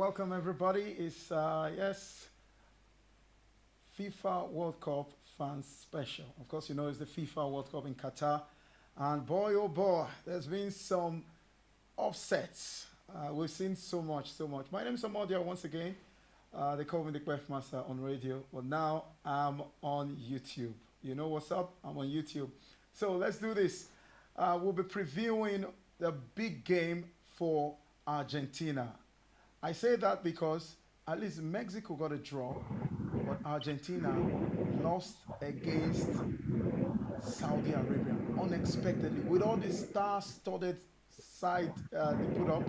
welcome everybody. It's yes, FIFA World Cup fans special. Of course, you know it's the FIFA World Cup in Qatar, and boy oh boy, there's been some offsets. We've seen so much, so much. My name is Amodia once again. They call me the Quest Master on radio, but now I'm on YouTube. You know what's up? I'm on YouTube. So let's do this. We'll be previewing the big game for Argentina. I say that because at least Mexico got a draw, but Argentina lost against Saudi Arabia unexpectedly with all the star-studded side they put up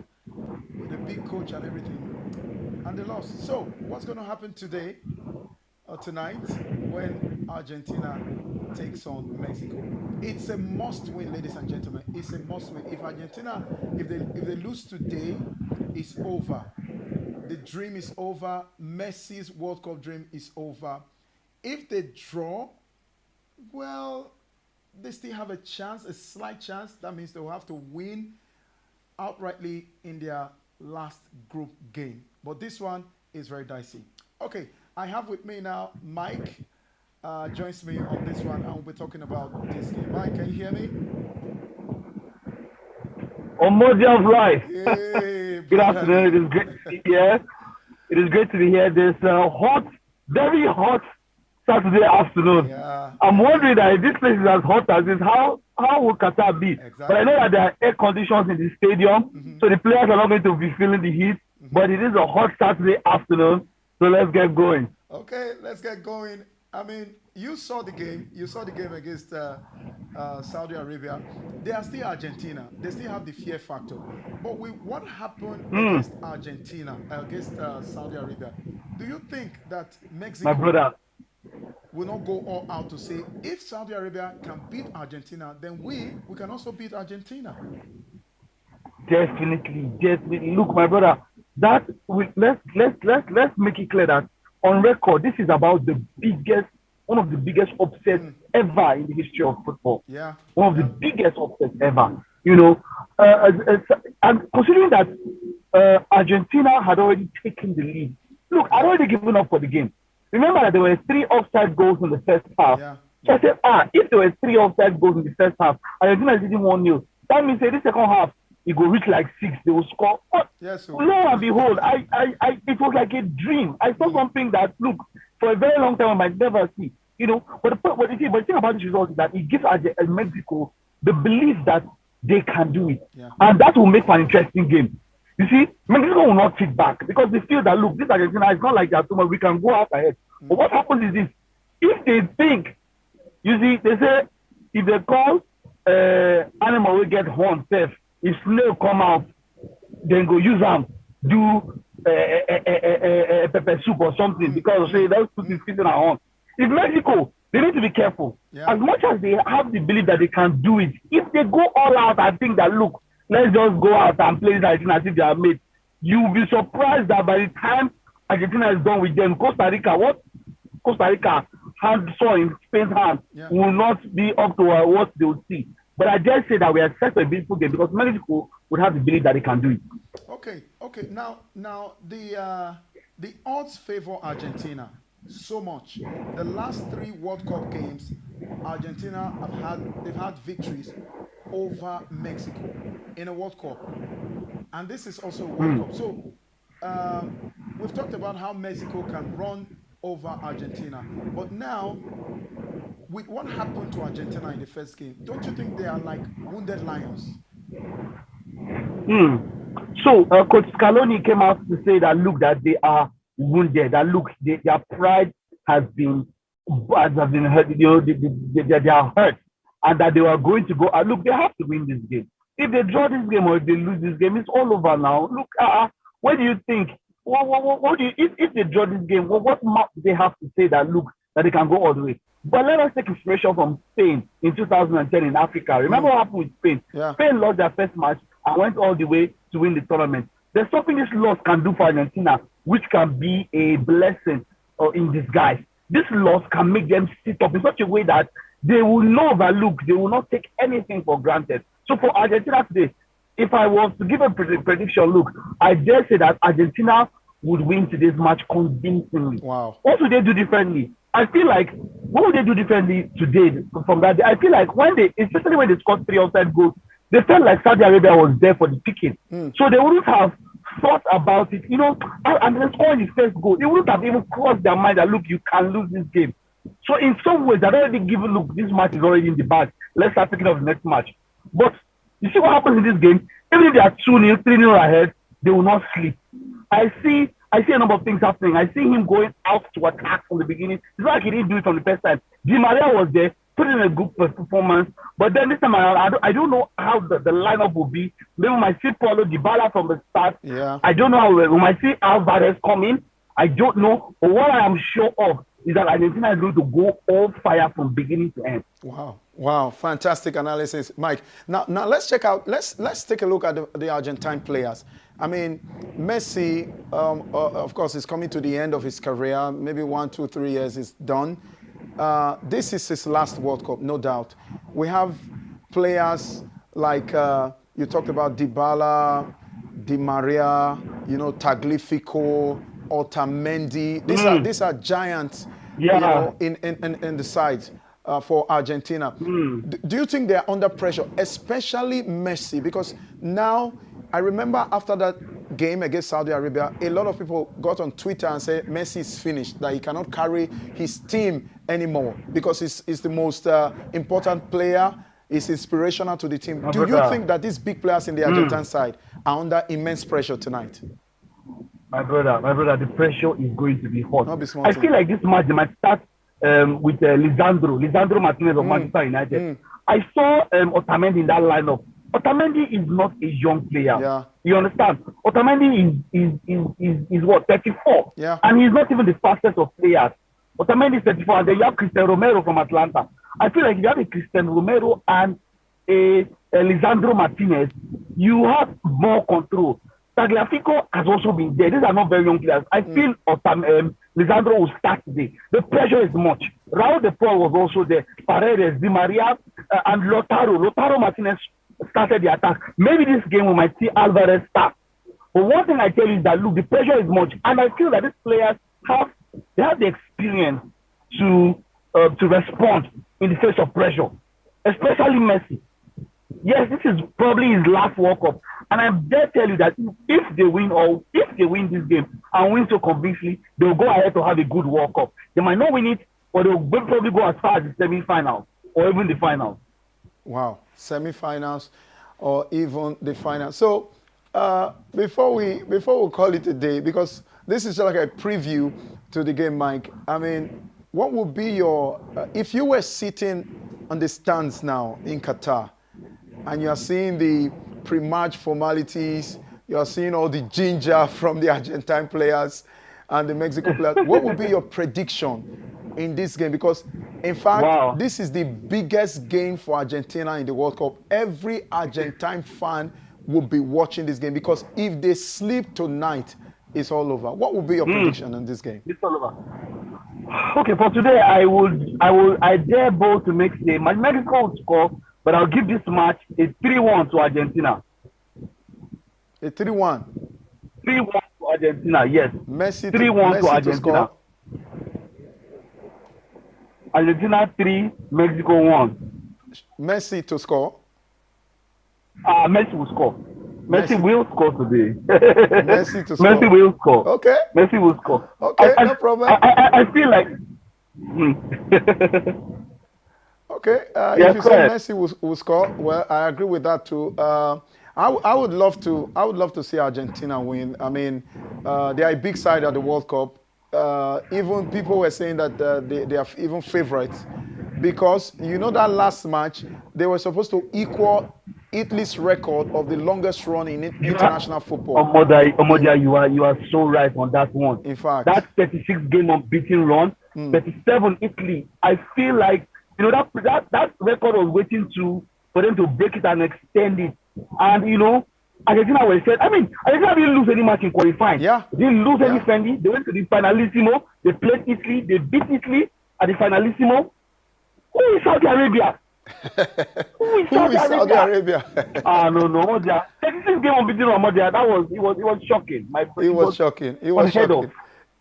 with a big coach and everything, and they lost. So what's going to happen today or tonight when Argentina takes on Mexico? It's a must-win, ladies and gentlemen. It's a must-win. If Argentina, if they lose today, it's over. The dream is over. Messi's World Cup dream is over. If they draw, well, they still have a chance, a slight chance. That means they will have to win outrightly in their last group game. But this one is very dicey. Okay, I have with me now Mike. Joins me on this one, and we'll be talking about this game. Mike, can you hear me? Omodia of life. Hey, Good afternoon. It is great to be here. It is great to be here. This hot, very hot Saturday afternoon. Yeah. I'm wondering that if this place is as hot as this, how will Qatar be? Exactly. But I know that there are air conditions in the stadium, so the players are not going to be feeling the heat. But it is a hot Saturday afternoon, so let's get going. Okay, let's get going. I mean, you saw the game. You saw the game against Saudi Arabia. They are still Argentina. They still have the fear factor. But with what happened against Argentina, against Saudi Arabia, do you think that Mexico My brother, will not go all out to say, if Saudi Arabia can beat Argentina, then we can also beat Argentina? definitely. Look, my brother, let's make it clear that on record, this is about one of the biggest upsets ever in the history of football. Yeah. One of the biggest upsets ever. You know, and considering that Argentina had already taken the lead. Look, I'd already given up for the game. Remember that there were 3 offside goals in the first half. Yeah. So I said, if there were 3 offside goals in the first half, Argentina is leading 1-0. That means in the second half, it will reach like 6. They will score. But Yes, sir. lo and behold, it was like a dream. I saw something that, look, for a very long time I might never see. You know, but the thing about this result is that it gives Mexico the belief that they can do it. Yeah. And that will make for an interesting game. You see, Mexico will not sit back because they feel that, look, this Argentina is not like that too much. We can go out ahead. But what happens is this. If they think, you see, they say, if they call animal will get horn safe, if snail come out, then go use them, do pepper soup or something because say those put his feet in our horn. If Mexico, they need to be careful. Yeah. As much as they have the belief that they can do it, if they go all out and think that, look, let's just go out and play this Argentina as if they are made, you will be surprised that by the time Argentina is done with them, Costa Rica hand saw in Spain's hand will not be up to what they will see. But I just say that we are set for a beautiful game because Mexico would have the belief that they can do it. Okay. Now the odds favor Argentina so much. The last 3 World Cup games, Argentina they've had victories over Mexico in a World Cup, and this is also a World Cup. So we've talked about how Mexico can run over Argentina, but now with what happened to Argentina in the first game, don't you think they are like wounded lions? So Coach Scaloni came out to say that, look, that they are wounded, that look, their pride has been hurt, you know, they are hurt, and that they were going to go. Look, they have to win this game. If they draw this game or if they lose this game, it's all over now. Look, what do you think? What do you, if they draw this game, what do they have to say that, look, that they can go all the way? But let us take inspiration from Spain in 2010 in Africa. Remember what happened with Spain? Yeah. Spain lost their first match and went all the way to win the tournament. There's something this loss can do for Argentina, which can be a blessing in disguise. This loss can make them sit up in such a way that they will not overlook, they will not take anything for granted. So for Argentina today, if I was to give a prediction, look, I dare say that Argentina would win today's match convincingly. Wow. What would they do differently? I feel like, what would they do differently today from that day? I feel like especially when they scored 3 offside goals, they felt like Saudi Arabia was there for the picking. So they wouldn't have thought about it, and then scoring the first goal. They wouldn't have even crossed their mind that, look, you can lose this game. So in some ways, they're already given, look, this match is already in the bag. Let's start thinking of the next match. But you see what happens in this game? Even if they are 2-0, 3-0 ahead, they will not sleep. I see a number of things happening. I see him going out to attack from the beginning. It's not like he didn't do it from the first time. Di Maria was there, put in a good performance. But then this time I don't know how the lineup will be. Maybe we might see Paulo Dybala from the start. Yeah. I don't know how we might see Alvarez come in. I don't know. But what I am sure of is that Argentina is going to go all fire from beginning to end. Wow, fantastic analysis, Mike. Now let's check out. Let's take a look at the Argentine players. I mean, Messi, of course, is coming to the end of his career. Maybe 1, 2, 3 years is done. This is his last World Cup, no doubt. We have players like you talked about Dybala, Di Maria, Tagliafico, Otamendi. These are giants, in the side for Argentina. Do you think they are under pressure, especially Messi? Because now, I remember after that game against Saudi Arabia, a lot of people got on Twitter and said Messi is finished, that he cannot carry his team anymore because he's the most important player. He's inspirational to the team. Do you think that these big players in the Argentine side are under immense pressure tonight? My brother, the pressure is going to be hot. I feel like this match they might start with Lisandro Martinez of Manchester United. I saw Otamendi in that lineup. Otamendi is not a young player. Yeah. You understand? Otamendi is what, 34? Yeah. And he's not even the fastest of players. Otamendi is 34, and then you have Cristian Romero from Atlanta. I feel like if you have a Cristian Romero and a Lisandro Martinez, you have more control. Tagliafico has also been there. These are not very young players. I feel Lisandro will start today. The pressure is much. Raul de Paul was also there. Paredes, Di Maria, and Lautaro Martinez started the attack. Maybe this game we might see Alvarez start. But one thing I tell you is that, look, the pressure is much. And I feel that these players have the experience to respond in the face of pressure, especially Messi. Yes, this is probably his last World Cup. And I dare tell you that if they win this game and win so convincingly, they will go ahead to have a good World Cup. They might not win it, but they will probably go as far as the semi-finals or even the finals. Wow, semi-finals or even the finals. So before we call it a day, because this is like a preview to the game, Mike. I mean, what would be your if you were sitting on the stands now in Qatar, and you are seeing the pre-match formalities, you are seeing all the ginger from the Argentine players and the Mexico players, what would be your prediction in this game? Because, in fact, this is the biggest game for Argentina in the World Cup. Every Argentine fan will be watching this game, because if they sleep tonight, it's all over. What would be your prediction in this game? It's all over. Okay, for today, I dare both to make the Mexico will score, but I'll give this match a 3-1 to Argentina. A 3-1? 3-1 to Argentina, yes. Messi 3-1 to Argentina. To score? Argentina 3, Mexico 1. Messi to score? Messi will score. Messi will score today. Messi to score. Messi will score. Okay. Messi will score. Okay, no problem. I feel like. Okay. If you say Messi will score, well, I agree with that too. I would love to see Argentina win. I mean, they are a big side at the World Cup. Even people were saying that they are even favorites, because you know that last match they were supposed to equal Italy's record of the longest run in international football. Omodia, you are so right on that one. In fact, that 36 game unbeaten run, 37 Italy. I feel like that record was waiting for them to break it and extend it. And Argentina was said. I mean, Argentina didn't lose any match in qualifying. Yeah, they didn't lose any friendly. They went to the finalissimo. They played Italy. They beat Italy at the finalissimo. Who is Saudi Arabia? Who is Saudi Arabia? No. 36 6 game unbeaten on Monday. That was it was shocking. It was shocking. It was shocking.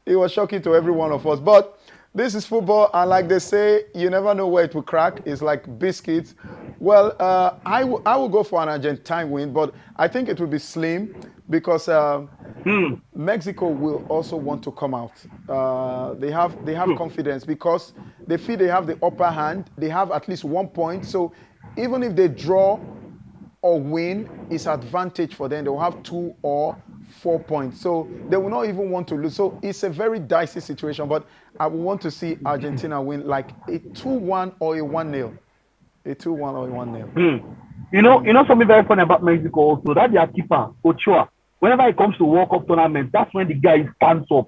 It was shocking to every one of us. But this is football, and like they say, you never know where it will crack. It's like biscuits. Well, I will go for an Argentine win, but I think it will be slim because Mexico will also want to come out. They have confidence because they feel they have the upper hand. They have at least 1 point. So even if they draw or win, it's advantage for them. They will have 2 or 4 points. So they will not even want to lose. So it's a very dicey situation, but I would want to see Argentina win like a 2-1 or a 1-0. A 2-1 or a 1-0. You know something very funny about Mexico also, that their keeper, Ochoa, whenever it comes to World Cup tournament, that's when the guy stands up.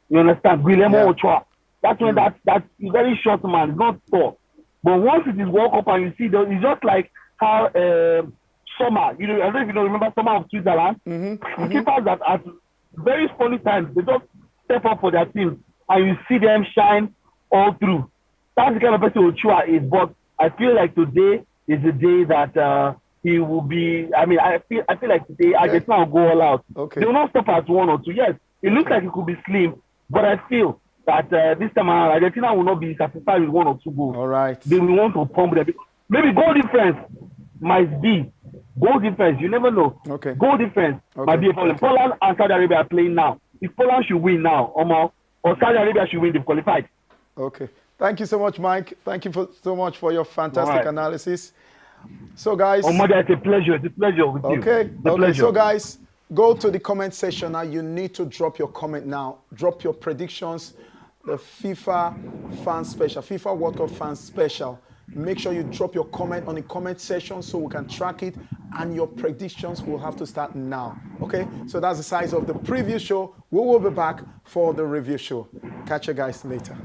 You understand? Guillermo Ochoa. That's when that very short man is not tall. But once it is World Cup and you see, it's just like how Sommer, I don't know if you remember Sommer of Switzerland. Keepers that at very funny times, they just step up for their team and you see them shine all through. That's the kind of person Ochoa is. But I feel like today is the day that he will be. I mean, I feel like today Argentina will go all out. Okay. They will not stop at 1 or 2. Yes, it looks like it could be slim, but I feel that this time around Argentina will not be satisfied with 1 or 2 goals. All right. They will want to pump them. Maybe goal difference might be. Goal difference, you never know. Okay. Goal difference might be a problem. Poland and Saudi Arabia are playing now. If Poland should win now, or Saudi Arabia should win, they've qualified. Okay. Thank you so much, Mike. Thank you so much for your fantastic analysis. So, guys. Mother, it's a pleasure. It's a pleasure with you. Okay. So, guys, go to the comment section now. You need to drop your comment now. Drop your predictions. The FIFA fan special, FIFA World Cup fan special. Make sure you drop your comment on the comment section so we can track it, and your predictions will have to start now. Okay, so that's the size of the preview show. We will be back for the review show. Catch you guys later.